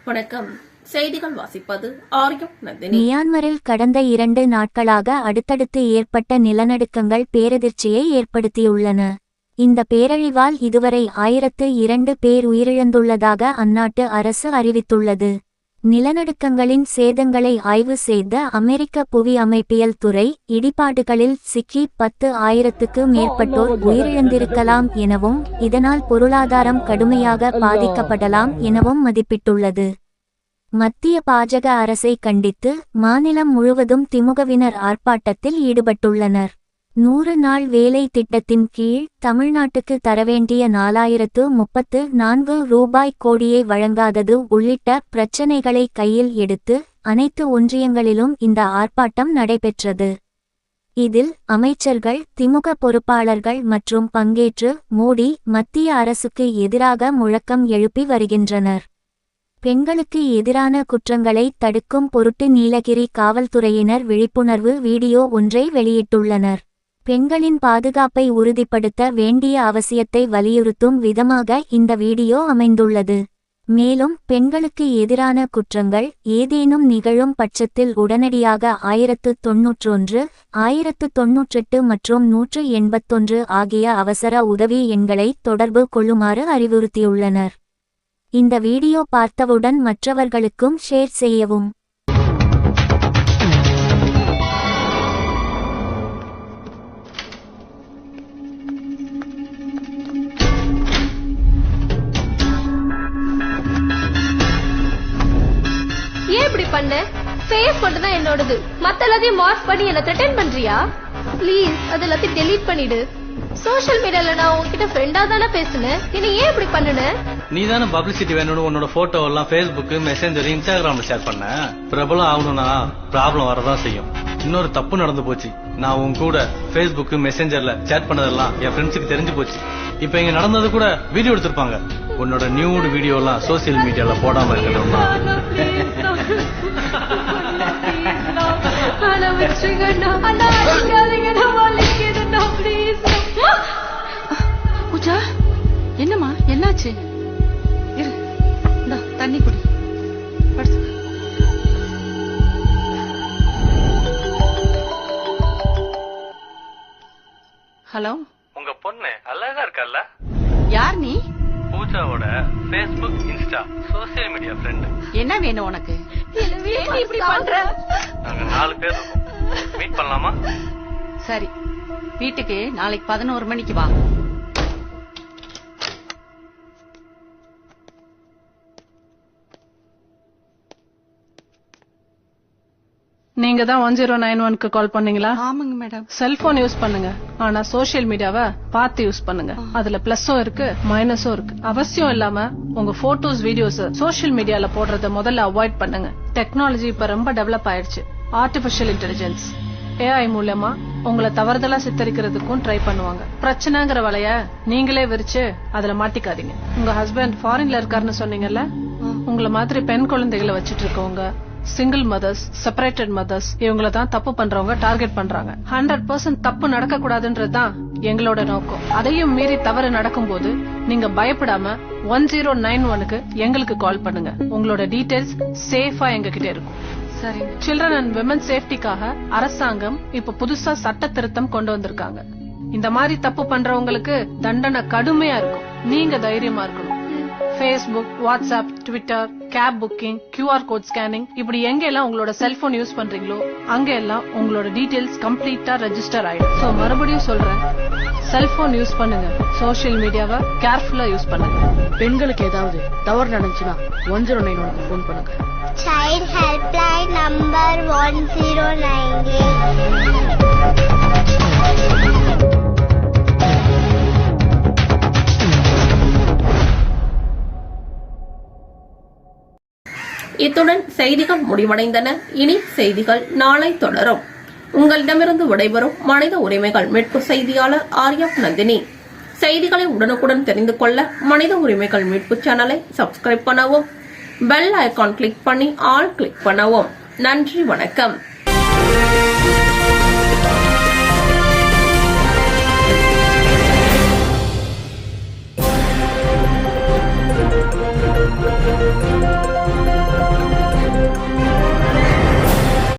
வணக்கம். செய்திகள் வாசிப்பது ஆரியம் நந்தினி. மியான்மரில் கடந்த 2 நாட்களாக அடுத்தடுத்து ஏற்பட்ட நிலநடுக்கங்கள் பேரதிர்ச்சியை ஏற்படுத்தியுள்ளன. இந்த பேரழிவால் இதுவரை 1002 பேர் உயிரிழந்துள்ளதாக அந்நாட்டு அரசு அறிவித்துள்ளது. நிலநடுக்கங்களின் சேதங்களை ஆய்வு செய்த அமெரிக்க புவி அமைப்பியல் துறை இடிபாடுகளில் சிக்கி 10,000க்கு மேற்பட்டோர் உயிரிழந்திருக்கலாம் எனவும் இதனால் பொருளாதாரம் கடுமையாக பாதிக்கப்படலாம் எனவும் மதிப்பிட்டுள்ளது. மத்திய பாஜக அரசை கண்டித்து மாநிலம் முழுவதும் திமுகவினர் ஆர்ப்பாட்டத்தில் ஈடுபட்டுள்ளனர். 100 நாள் வேலை திட்டத்தின் கீழ் தமிழ்நாட்டுக்கு தரவேண்டிய 4034 ரூபாய் கோடியை வழங்காதது உள்ளிட்ட பிரச்சினைகளை கையில் எடுத்து அனைத்து ஒன்றியங்களிலும் இந்த ஆர்ப்பாட்டம் நடைபெற்றது. இதில் அமைச்சர்கள், திமுக பொறுப்பாளர்கள் மற்றும் பங்கேற்று மோடி மத்திய அரசுக்கு எதிராக முழக்கம் எழுப்பி வருகின்றனர். பெண்களுக்கு எதிரான குற்றங்களை தடுக்கும் பொருட்டு நீலகிரி காவல்துறையினர் விழிப்புணர்வு வீடியோ ஒன்றை வெளியிட்டுள்ளனர். பெண்களின் பாதுகாப்பை உறுதிப்படுத்த வேண்டிய அவசியத்தை வலியுறுத்தும் விதமாக இந்த வீடியோ அமைந்துள்ளது. மேலும் பெண்களுக்கு எதிரான குற்றங்கள் ஏதேனும் நிகழும் பட்சத்தில் உடனடியாக 1091, 1098 மற்றும் 181 ஆகிய அவசர உதவி எண்களை தொடர்பு கொள்ளுமாறு அறிவுறுத்தியுள்ளனர். இந்த வீடியோ பார்த்தவுடன் மற்றவர்களுக்கும் ஷேர் செய்யவும். ஏன் இப்படி பண்ண? ஃபேஸ் மட்டும் தான் என்னோடது. மத்த எல்லாத்தையும் மார்க் பண்ணி என்ன த்ரெட்டன் பண்றியா? ப்ளீஸ் அது எல்லாத்தையும் டெலீட் பண்ணிடு. சோஷியல் மீடியால நான் உன்கிட்ட ஃப்ரெண்டா தானே பேசுனேன். நீ ஏன் இப்படி பண்ணுன? நீ தானே பப்ளிசிட்டி வேணும்னு உன்னோட போட்டோ எல்லாம் Facebook, மெசேஞ்சர், இன்ஸ்டாகிராம்ல ஷேர் பண்ண. பிரபலம் ஆகணும்னா ப்ராப்ளம் வரதான் செய்யும். இன்னொரு தப்பு நடந்து போச்சு. நான் உன் கூட Facebook, மெசேஞ்சர்ல சேட் பண்ணதெல்லாம் என் ஃப்ரெண்ட்ஸுக்கு தெரிஞ்சு போச்சு. இப்ப இங்க நடந்தது கூட வீடியோ எடுத்திருப்பாங்க. உன்னோட நியூட் வீடியோ எல்லாம் சோசியல் மீடியால போடாம இருக்கணும்னா பூஜா, என்னம்மா, என்னாச்சு? இரு, இந்தா தண்ணி குடி. ஹலோ, உங்க பொண்ணு அழகா இருக்கல்ல? யார் நீ? பூஜாவோட Facebook, Insta social media friend. என்ன வேணும் உனக்கு? இப்படி பண்ற? நாங்க 4 பேர் இருக்கோம். மீட் பண்ணலாமா? சரி, வீட்டுக்கு நாளைக்கு 11 மணிக்கு வா. நீங்க தான் 1091க்கு கால் பண்ணீங்களா? ஆமாங்க மேடம். செல்போன் யூஸ் பண்ணுங்க, ஆனா சோசியல் மீடியாவை பார்த்து யூஸ் பண்ணுங்க. அதுல பிளஸும் இருக்கு, மைனஸும் இருக்கு. அவசியம் இல்லாம உங்க போட்டோஸ், வீடியோஸ் சோசியல் மீடியால போடுறத முதல்ல அவாய்ட் பண்ணுங்க. டெக்னாலஜி இப்ப ரொம்ப டெவலப் ஆயிடுச்சு. ஆர்டிபிஷியல் இன்டெலிஜென்ஸ், AI மூலமா உங்களை தவறுதலா சித்தரிக்கிறதுக்கும் ட்ரை பண்ணுவாங்க. பிரச்சனைங்கிற வலைய நீங்களே விரிச்சு அதுல மாட்டிக்காதீங்க. உங்க ஹஸ்பண்ட் ஃபாரின்ல இருக்காருன்னு சொன்னீங்கல்ல, உங்களை மாதிரி பெண் குழந்தைகளை வச்சிட்டு இருக்கவங்க, சிங்கிள் மதர்ஸ், செப்பரேட்டட் மதர்ஸ், இவங்கள தான் தப்பு பண்றவங்க டார்கெட் பண்றாங்க. 100% தப்பு நடக்க கூடாதுன்றதுதான் எங்களோட நோக்கம். அதையும் மீறி தவறு நடக்கும் போது நீங்க பயப்படாம 1091க்கு எங்களுக்கு கால் பண்ணுங்க. உங்களோட டீடைல்ஸ் சேஃபா எங்க கிட்ட இருக்கும். சரி. சில்ட்ரன் அண்ட் விமன் சேஃப்டிக்காக அரசாங்கம் இப்ப புதுசா சட்ட திருத்தம் கொண்டு வந்திருக்காங்க. இந்த மாதிரி தப்பு பண்றவங்களுக்கு தண்டனை கடுமையா இருக்கும். நீங்க தைரியமா இருக்கணும். Facebook, WhatsApp, Twitter, cab booking, QR code scanning, இப்படி எங்க எல்லாம் உங்களோட செல்போன் யூஸ் பண்றீங்களோ அங்க எல்லாம் உங்களோட டீடைல்ஸ் கம்ப்ளீட்டா ரெஜிஸ்டர் ஆயிடும். சோ மறுபடியும் சொல்றேன், செல்போன் யூஸ் பண்ணுங்க, சோசியல் மீடியாவை கேர்ஃபுல்லா யூஸ் பண்ணுங்க. பெண்களுக்கு ஏதாவது தவறு நடந்துச்சுன்னா 1091க்கு ஃபோன் பண்ணுங்க. Child helpline number 1098. இத்துடன் செய்திகள் முடிவடைந்தன. இனி செய்திகள் நாளை தொடரும். உங்களிடமிருந்து விடைபெறும் மனித உரிமைகள் மீட்பு செய்தியாளர் ஆரியம் நந்தினி. செய்திகளை உடனுக்குடன் தெரிந்து கொள்ள மனித உரிமைகள் மீட்பு சேனலை சப்ஸ்கிரைப் பண்ணவும், பெல் ஐகான் கிளிக் பண்ணி ஆல் கிளிக் பண்ணவும். நன்றி, வணக்கம்.